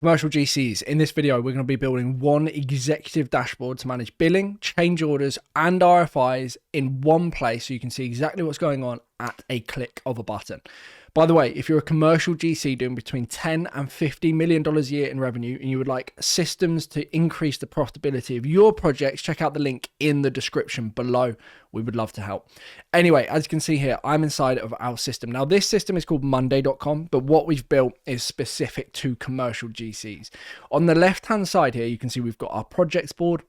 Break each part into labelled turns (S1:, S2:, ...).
S1: Commercial GCs, in this video, we're going to be building one executive dashboard to manage billing, change orders, and RFIs in one place so you can see exactly what's going on at a click of a button. By the way, if you're a commercial GC doing between $10 and $50 million a year in revenue and you would like systems to increase the profitability of your projects, check out the link in the description below. We would love to help. Anyway, as you can see here, I'm inside of our system. Now, this system is called Monday.com, but what we've built is specific to commercial GCs. On the left-hand side here, you can see we've got our projects board.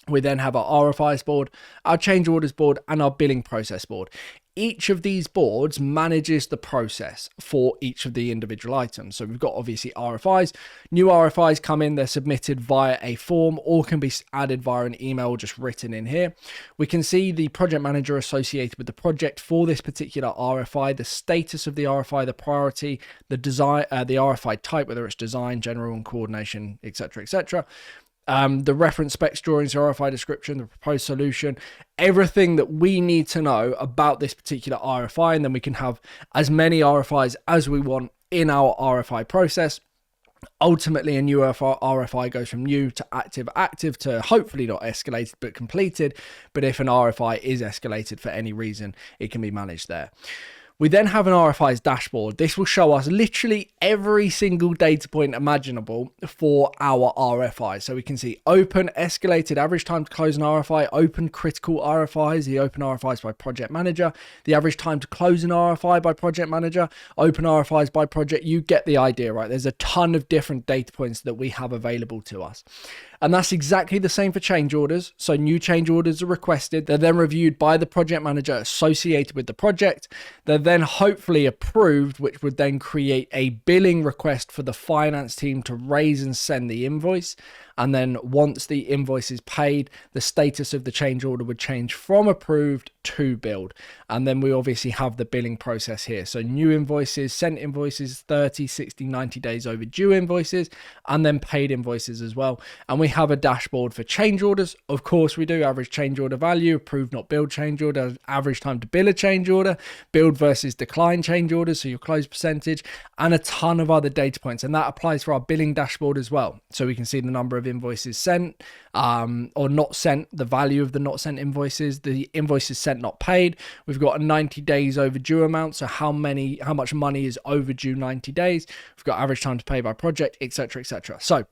S1: We then have our RFIs board, our change orders board, and our billing process board. Each of these boards manages the process for each of the individual items. So we've got obviously RFIs. New RFIs come in, they're submitted via a form or can be added via an email just written in here. We can see the project manager associated with the project for this particular RFI, the status of the RFI, the priority, the design, the RFI type, whether it's design, general and coordination, etc., etc. The reference specs, drawings, RFI description, the proposed solution, everything that we need to know about this particular RFI, and then we can have as many RFIs as we want in our RFI process. Ultimately, a new RFI goes from new to active to hopefully not escalated but completed. But if an RFI is escalated for any reason, it can be managed there. We then have an RFIs dashboard. This will show us literally every single data point imaginable for our RFI. So we can see open, escalated, average time to close an RFI, open critical RFIs, the open RFIs by project manager, the average time to close an RFI by project manager, open RFIs by project. You get the idea, right? There's a ton of different data points that we have available to us. And that's exactly the same for change orders. So new change orders are requested. They're then reviewed by the project manager associated with the project. They're then hopefully approved, which would then create a billing request for the finance team to raise and send the invoice. And then once the invoice is paid, the status of the change order would change from approved to billed. And then we obviously have the billing process here. So new invoices, sent invoices, 30, 60, 90 days overdue invoices, and then paid invoices as well. And we have a dashboard for change orders. Of course we do. Average change order value, approved not billed change order, average time to bill a change order, billed versus decline change orders, so your close percentage, and a ton of other data points. And that applies for our billing dashboard as well. So we can see the number of invoices sent or not sent, the value of the not sent invoices, the invoices sent not paid. We've got a 90 days overdue amount, so how much money is overdue 90 days. We've got average time to pay by project, etc., etc. So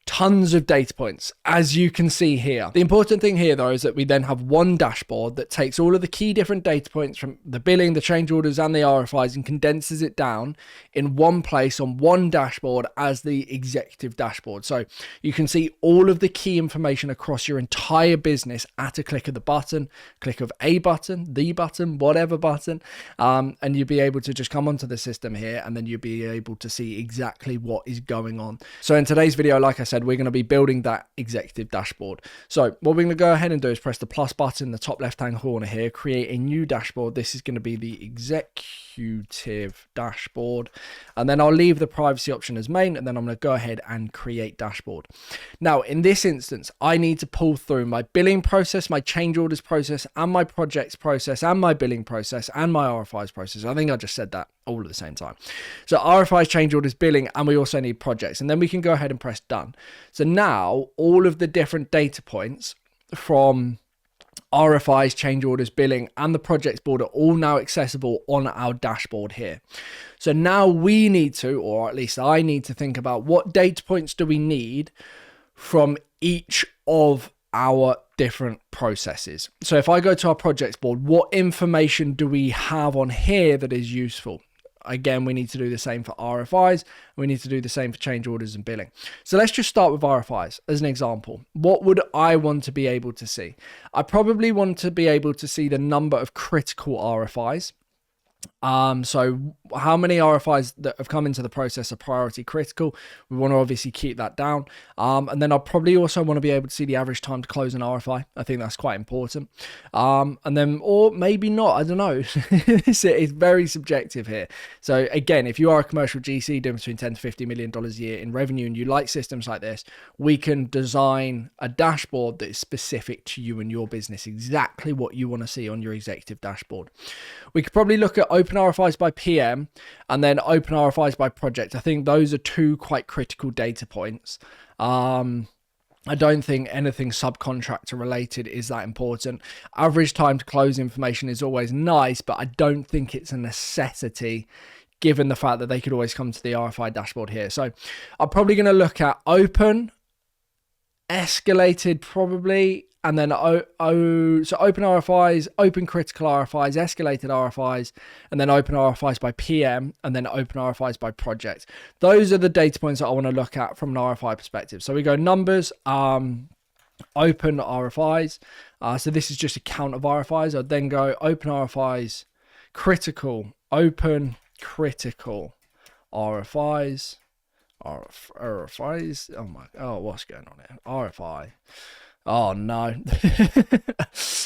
S1: tons of data points, as you can see here. The important thing here, though, is that we then have one dashboard that takes all of the key different data points from the billing, the change orders, and the RFIs and condenses it down in one place on one dashboard as the executive dashboard. So you can see all of the key information across your entire business at a click of the button, click of a button, the button, whatever button, and you'll be able to just come onto the system here, and then you'll be able to see exactly what is going on. So in today's video, like I said, we're going to be building that executive dashboard. So what we're going to go ahead and do is press the plus button in the top left hand corner here, create a new dashboard. This is going to be the executive dashboard, and then I'll leave the privacy option as main, and then I'm going to go ahead and create dashboard. Now in this instance, I need to pull through my billing process, my change orders process, and my projects process, and my billing process, and my RFIs process. I think I just said that all at the same time. So RFIs, change orders, billing, and we also need projects, and then we can go ahead and press done. So now all of the different data points from RFIs, change orders, billing, and the projects board are all now accessible on our dashboard here. So now we need to, or at least I need to, think about what data points do we need from each of our different processes. So if I go to our projects board, what information do we have on here that is useful? Again, we need to do the same for RFIs. We need to do the same for change orders and billing. So let's just start with RFIs as an example. What would I want to be able to see? I probably want to be able to see the number of critical RFIs. So how many RFIs that have come into the process are priority critical? We want to obviously keep that down. And then I'll probably also want to be able to see the average time to close an RFI. I think that's quite important. And then, or maybe not, I don't know. It's very subjective here. So again, if you are a commercial GC doing between $10 to $50 million a year in revenue and you like systems like this, we can design a dashboard that is specific to you and your business, exactly what you want to see on your executive dashboard. We could probably look at open open RFIs by PM and then open RFIs by project. I think those are two quite critical data points. I don't think anything subcontractor related is that important. Average time to close information is always nice, but I don't think it's a necessity given the fact that they could always come to the RFI dashboard here. So I'm probably going to look at open, escalated probably, and then so open RFIs, open critical RFIs, escalated RFIs, and then open RFIs by PM, and then open RFIs by project. Those are the data points that I want to look at from an RFI perspective. So we go numbers, open RFIs. So this is just a count of RFIs. I'd then go open RFIs, critical, open critical RFIs. RFIs. What's going on here? RFI. Oh no.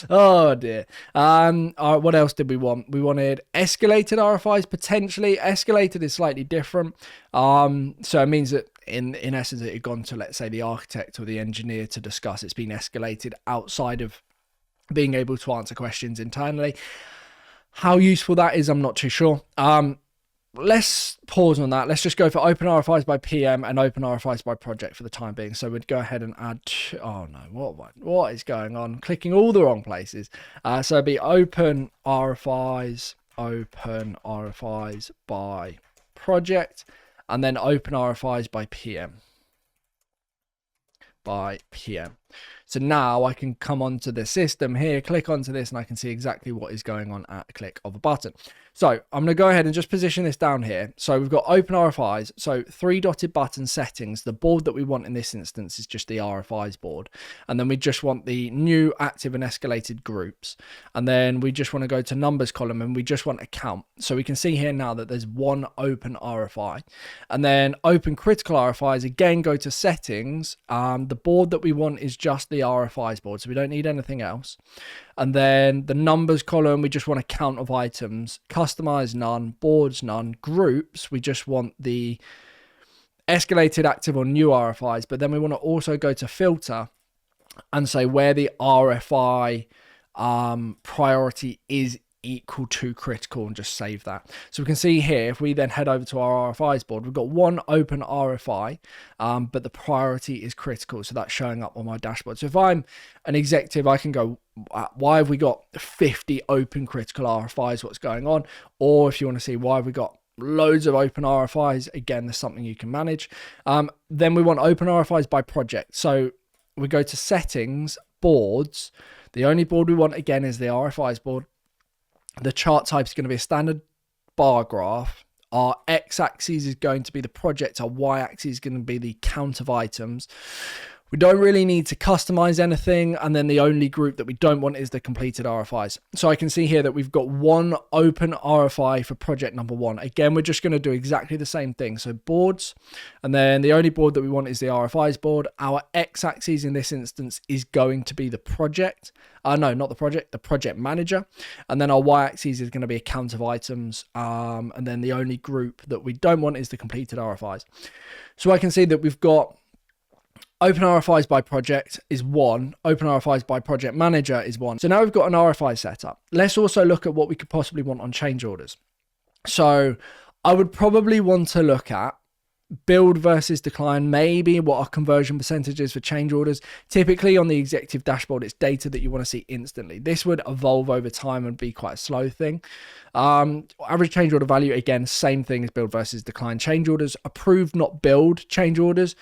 S1: Oh dear. What else did we want? We wanted escalated RFIs potentially. Escalated is slightly different. So it means that in essence it had gone to, let's say, the architect or the engineer to discuss. It's been escalated outside of being able to answer questions internally. How useful that is, I'm not too sure. Let's pause on that. Let's just go for open RFIs by PM and open RFIs by project for the time being. So we'd go ahead and add, oh no, what is going on? Clicking all the wrong places. So it'd be open RFIs by project, and then open RFIs by PM. So now I can come onto the system here, click onto this, and I can see exactly what is going on at a click of a button. So I'm going to go ahead and just position this down here. So we've got open RFIs. So 3 dotted button settings. The board that we want in this instance is just the RFIs board. And then we just want the new active and escalated groups. And then we just want to go to numbers column and we just want a count. So we can see here now that there's one open RFI. And then open critical RFIs, again, go to settings. The board that we want is just the RFIs board. So we don't need anything else. And then the numbers column, we just want a count of items. Customize none, boards none, groups, we just want the escalated, active, or new RFIs. But then we want to also go to filter and say where the RFI priority is equal to critical, and just save that. So we can see here, if we then head over to our RFIs board, we've got one open RFI, but the priority is critical. So that's showing up on my dashboard. So if I'm an executive, I can go, why have we got 50 open critical RFIs? What's going on? Or if you want to see why have we got loads of open RFIs, again, there's something you can manage. Then we want open RFIs by project. So we go to settings, boards. The only board we want, again, is the RFIs board. The chart type is going to be a standard bar graph. Our x-axis is going to be the project. Our y-axis is going to be the count of items. We don't really need to customize anything. And then the only group that we don't want is the completed RFIs. So I can see here that we've got one open RFI for project number 1. Again, we're just going to do exactly the same thing. So boards, and then the only board that we want is the RFIs board. Our x-axis in this instance is going to be the project. No, not the project, the project manager. And then our y-axis is going to be a count of items. And then the only group that we don't want is the completed RFIs. So I can see that we've got open RFIs by project is 1. Open RFIs by project manager is 1. So now we've got an RFI setup. Let's also look at what we could possibly want on change orders. So I would probably want to look at build versus decline, maybe what our conversion percentage is for change orders. Typically on the executive dashboard, it's data that you want to see instantly. This would evolve over time and be quite a slow thing. Average change order value, again, same thing as build versus decline. Change orders, approved, not build change orders.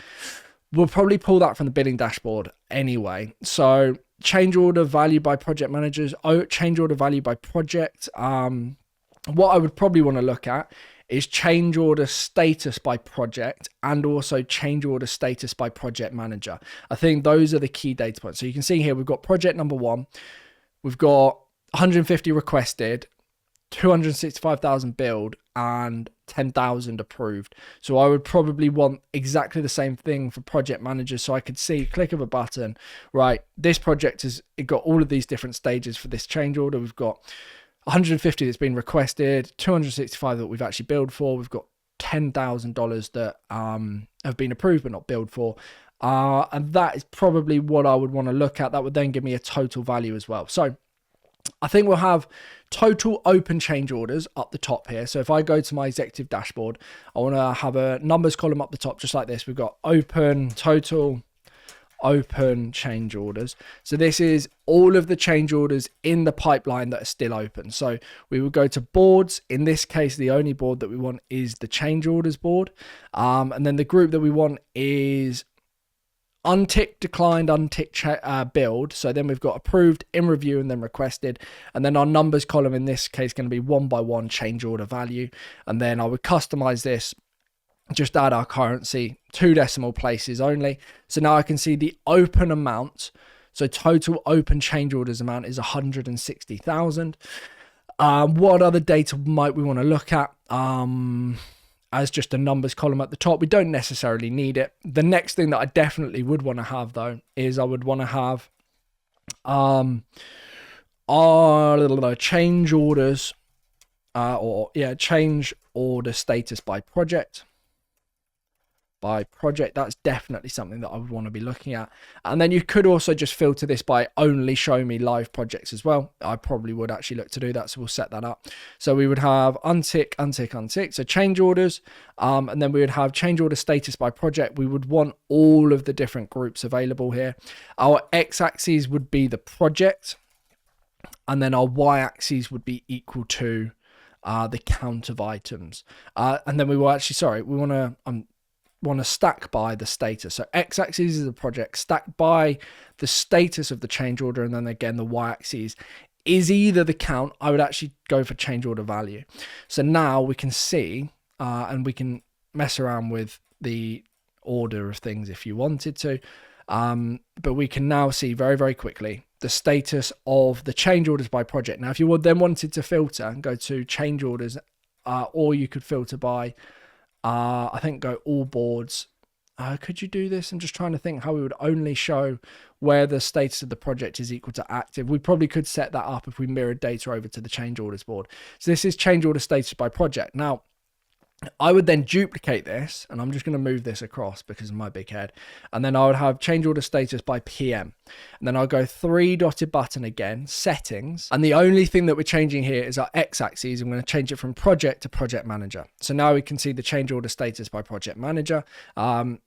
S1: We'll probably pull that from the billing dashboard anyway. So change order value by project managers, change order value by project. What I would probably want to look at is change order status by project and also change order status by project manager. I think those are the key data points. So you can see here, we've got project number 1. We've got 150 requested, 265,000 billed, and 10,000 approved. So I would probably want exactly the same thing for project managers. So I could see, click of a button, right, this project has got all of these different stages for this change order. We've got 150 that's been requested, 265 that we've actually billed for. We've got $10,000 that have been approved but not billed for. And that is probably what I would want to look at. That would then give me a total value as well. So I think we'll have total open change orders up the top here. So if I go to my executive dashboard, I want to have a numbers column up the top, just like this. We've got open, total, open change orders. So this is all of the change orders in the pipeline that are still open. So we will go to boards. In this case, the only board that we want is the change orders board. And then the group that we want is unticked, declined, unticked, build. So then we've got approved, in review, and then requested. And then our numbers column in this case going to be 1 by 1 change order value. And then I would customize this, just add our currency, 2 decimal places only. So now I can see the open amount. So total open change orders amount is 160,000. What other data might we want to look at? As just a numbers column at the top. We don't necessarily need it. The next thing that I definitely would want to have though is I would want to have our little change orders change order status by project. That's definitely something that I would want to be looking at. And then you could also just filter this by only show me live projects as well. I probably would actually look to do that, so we'll set that up. So we would have untick, untick, untick, so change orders, and then we would have change order status by project. We would want all of the different groups available here. Our x-axis would be the project, and then our y-axis would be equal to the count of items. And then we will actually, we want to stack by the status. So x-axis is the project, stacked by the status of the change order, and then again the y-axis is either the count. I would actually go for change order value. So now we can see and we can mess around with the order of things if you wanted to, but we can now see very, very quickly the status of the change orders by project. Now if you would then wanted to filter and go to change orders, or you could filter by I think go all boards. Could you do this? I'm just trying to think how we would only show where the status of the project is equal to active. We probably could set that up if we mirrored data over to the change orders board. So this is change order status by project. Now, I would then duplicate this, and I'm just going to move this across because of my big head. And then I would have change order status by PM. And then I'll go 3 dotted button again, settings. And the only thing that we're changing here is our x-axis. I'm going to change it from project to project manager. So now we can see the change order status by project manager.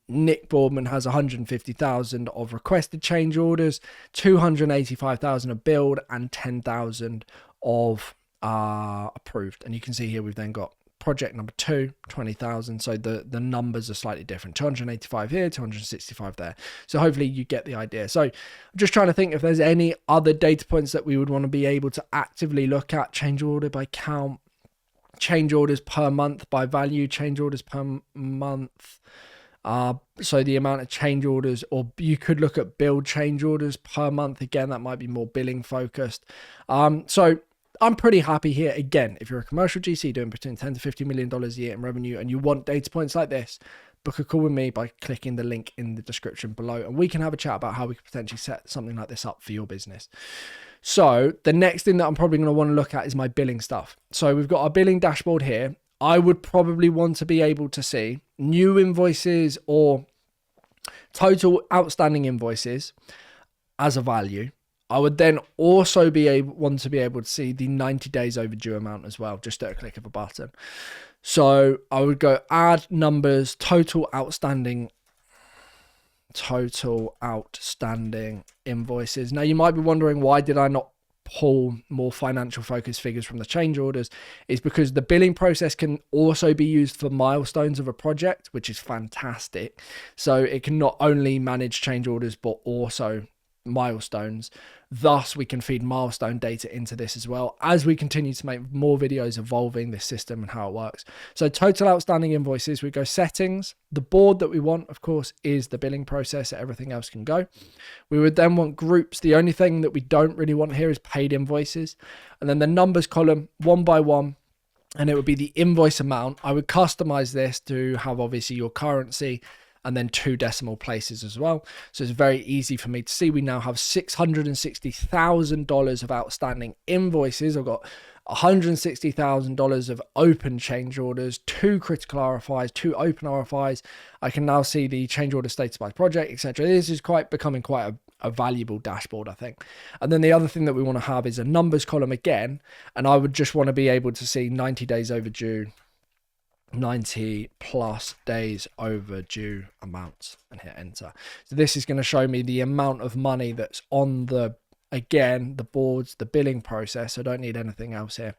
S1: Nick Boardman has 150,000 of requested change orders, 285,000 of build, and 10,000 of approved. And you can see here we've then got project number 2, 20,000. So the numbers are slightly different. 285 here, 265 there. So hopefully you get the idea. So I'm just trying to think if there's any other data points that we would want to be able to actively look at. Change order by count, change orders per month by value, change orders per month. So the amount of change orders, or you could look at build change orders per month. Again, that might be more billing focused. So I'm pretty happy here. Again, if you're a commercial GC doing between $10 to $50 million a year in revenue and you want data points like this, book a call with me by clicking the link in the description below, and we can have a chat about how we could potentially set something like this up for your business. So the next thing that I'm probably going to want to look at is my billing stuff. So we've got our billing dashboard here. I would probably want to be able to see new invoices or total outstanding invoices as a value. I would then also want to be able to see the 90 days overdue amount as well, just at a click of a button. So I would go add numbers, total outstanding invoices. Now you might be wondering, why did I not pull more financial focus figures from the change orders? Is because the billing process can also be used for milestones of a project, which is fantastic. So it can not only manage change orders, but also milestones. Thus we can feed milestone data into this as well as we continue to make more videos evolving this system and how it works. So total outstanding invoices, we go settings. The board that we want, of course, is the billing process. Everything else can go. We would then want groups. The only thing that we don't really want here is paid invoices. And then the numbers column, 1 by 1, and it would be the invoice amount. I would customize this to have obviously your currency and then 2 decimal places as well. So it's very easy for me to see. We now have $660,000 of outstanding invoices. I've got $160,000 of open change orders, 2 critical RFIs, 2 open RFIs. I can now see the change order status by project, etc. This is becoming quite a valuable dashboard, I think. And then the other thing that we want to have is a numbers column again. And I would just want to be able to see 90 days overdue, 90 plus days overdue amounts, and hit enter. So this is going to show me the amount of money that's on the, again, the boards, the billing process. I don't need anything else here.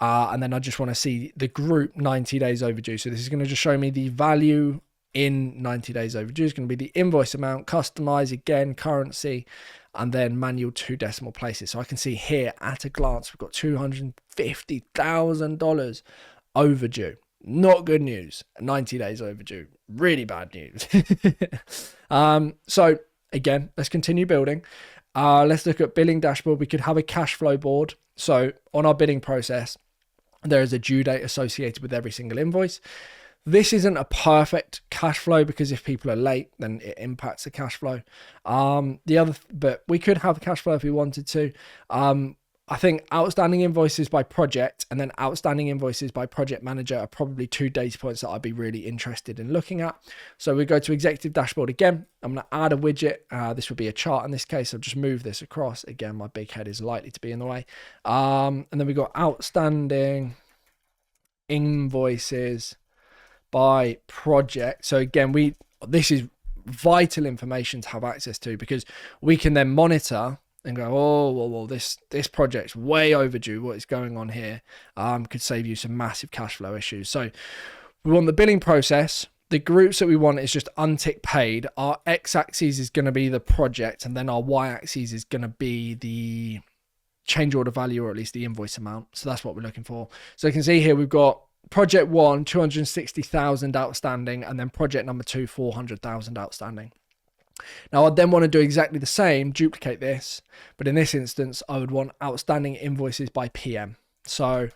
S1: And then I just want to see the group 90 days overdue. So this is going to just show me the value in 90 days overdue. Is going to be the invoice amount, customize again, currency, and then manual 2 decimal places. So I can see here at a glance, we've got $250,000 overdue. Not good news. 90 days overdue. Really bad news. So again, let's continue building. Let's look at billing dashboard. We could have a cash flow board. So on our billing process, there is a due date associated with every single invoice. This isn't a perfect cash flow because if people are late, then it impacts the cash flow. But we could have cash flow if we wanted to. I think outstanding invoices by project and then outstanding invoices by project manager are probably 2 data points that I'd be really interested in looking at. So we go to executive dashboard again. I'm going to add a widget. This would be a chart in this case. I'll just move this across. Again, my big head is likely to be in the way. And then we got outstanding invoices by project. So again, this is vital information to have access to because we can then monitor and go, oh, well, this project's way overdue. What is going on here? Could save you some massive cash flow issues. So we want the billing process. The groups that we want is just untick paid. Our x-axis is going to be the project, and then our y-axis is going to be the change order value, or at least the invoice amount. So that's what we're looking for. So you can see here we've got project 1, 260,000 outstanding, and then project number 2, 400,000 outstanding. Now I'd then want to do exactly the same, duplicate this, but in this instance, I would want outstanding invoices by PM. So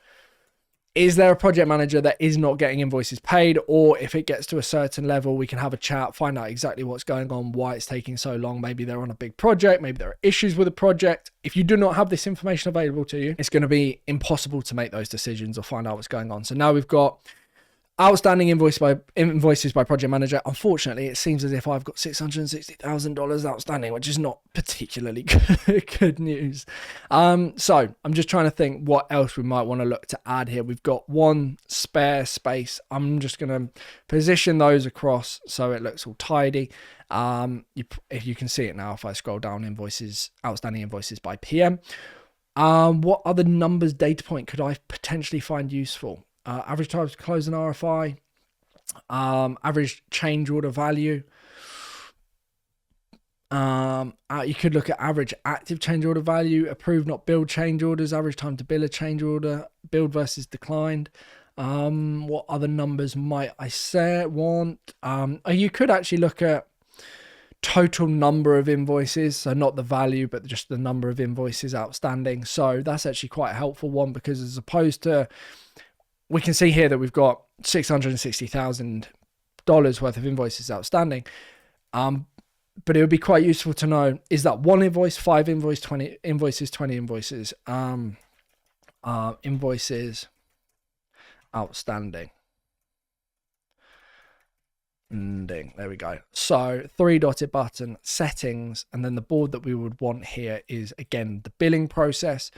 S1: is there a project manager that is not getting invoices paid? Or if it gets to a certain level, we can have a chat, find out exactly what's going on, why it's taking so long. Maybe they're on a big project. Maybe there are issues with the project. If you do not have this information available to you, it's going to be impossible to make those decisions or find out what's going on. So now we've got outstanding invoices by project manager. Unfortunately, it seems as if I've got $660,000 outstanding, which is not particularly good news. So I'm just trying to think what else we might want to look to add here. We've got one spare space. I'm just going to position those across so it looks all tidy. If you can see it now, if I scroll down, outstanding invoices by PM. What other numbers data point could I potentially find useful? Average time to close an RFI, average change order value. You could look at average active change order value, approved not billed change orders, average time to bill a change order, billed versus declined. What other numbers might I want? You could actually look at total number of invoices, so not the value, but just the number of invoices outstanding. So that's actually quite a helpful one because as opposed to, we can see here that we've got $660,000 worth of invoices outstanding. But it would be quite useful to know, is that 1 invoice, 5 invoices, 20 invoices, 20 invoices, invoices outstanding. There we go. So 3-dotted button, settings, and then the board that we would want here is, again, the billing process.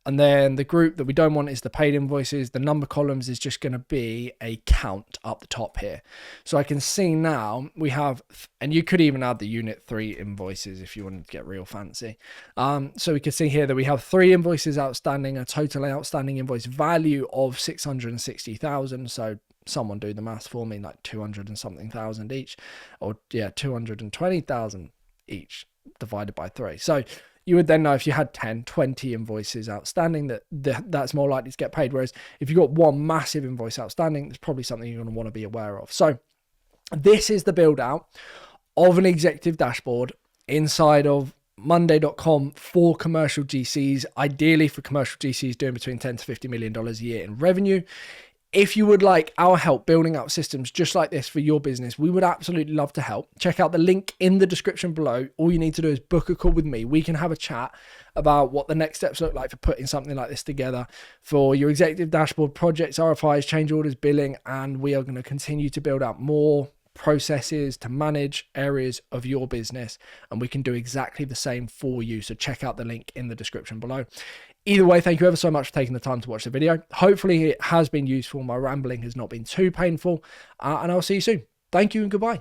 S1: And then the group that we don't want is the paid invoices. The number columns is just going to be a count up the top here. So I can see now we have, and you could even add the unit 3 invoices if you wanted to get real fancy. So we can see here that we have 3 invoices outstanding, a total outstanding invoice value of 660,000. So someone do the maths for me, like 200 and something thousand each, or yeah, 220,000 each divided by 3. So you would then know if you had 10, 20 invoices outstanding that's more likely to get paid. Whereas if you've got one massive invoice outstanding, it's probably something you're going to want to be aware of. So this is the build out of an executive dashboard inside of Monday.com for commercial GCs, ideally for commercial GCs doing between $10 to $50 million a year in revenue. If you would like our help building out systems just like this for your business, we would absolutely love to help. Check out the link in the description below. All you need to do is book a call with me. We can have a chat about what the next steps look like for putting something like this together for your executive dashboard projects, RFIs, change orders, billing, and we are going to continue to build out more processes to manage areas of your business, and we can do exactly the same for you. So check out the link in the description below. Either way, thank you ever so much for taking the time to watch the video. Hopefully it has been useful. My rambling has not been too painful, and I'll see you soon. Thank you and goodbye.